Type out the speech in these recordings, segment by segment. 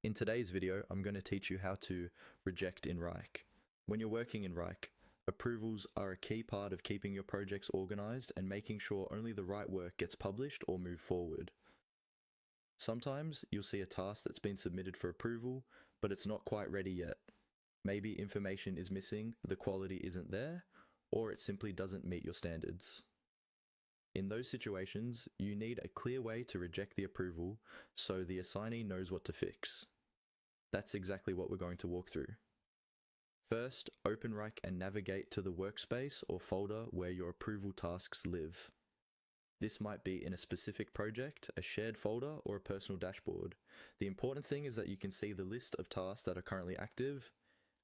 In today's video, I'm going to teach you how to reject in Wrike. When you're working in Wrike, approvals are a key part of keeping your projects organized and making sure only the right work gets published or moved forward. Sometimes you'll see a task that's been submitted for approval, but it's not quite ready yet. Maybe information is missing, the quality isn't there, or it simply doesn't meet your standards. In those situations, you need a clear way to reject the approval so the assignee knows what to fix. That's exactly what we're going to walk through. First, open Wrike and navigate to the workspace or folder where your approval tasks live. This might be in a specific project, a shared folder, or a personal dashboard. The important thing is that you can see the list of tasks that are currently active.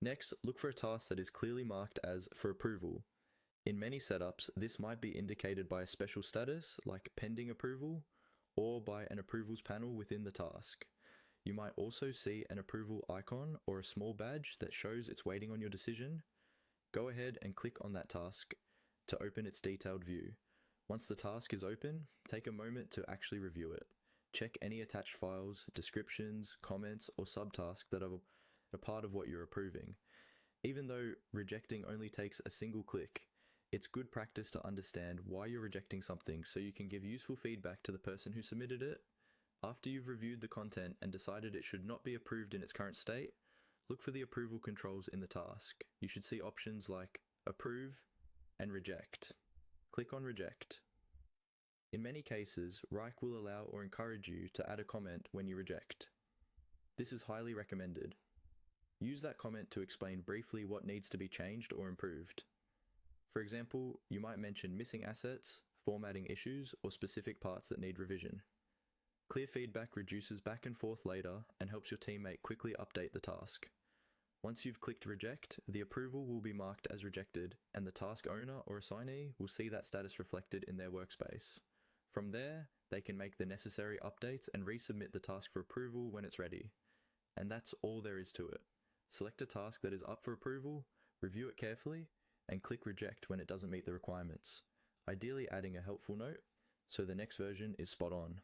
Next, look for a task that is clearly marked as for approval. In many setups, this might be indicated by a special status, like pending approval, or by an approvals panel within the task. You might also see an approval icon or a small badge that shows it's waiting on your decision. Go ahead and click on that task to open its detailed view. Once the task is open, take a moment to actually review it. Check any attached files, descriptions, comments, or subtasks that are a part of what you're approving. Even though rejecting only takes a single click, it's good practice to understand why you're rejecting something so you can give useful feedback to the person who submitted it. After you've reviewed the content and decided it should not be approved in its current state, look for the approval controls in the task. You should see options like approve and reject. Click on reject. In many cases, Wrike will allow or encourage you to add a comment when you reject. This is highly recommended. Use that comment to explain briefly what needs to be changed or improved. For example, you might mention missing assets, formatting issues, or specific parts that need revision. Clear feedback reduces back and forth later and helps your teammate quickly update the task. Once you've clicked reject, the approval will be marked as rejected and the task owner or assignee will see that status reflected in their workspace. From there, they can make the necessary updates and resubmit the task for approval when it's ready. And that's all there is to it. Select a task that is up for approval, review it carefully, and click reject when it doesn't meet the requirements, ideally adding a helpful note so the next version is spot on.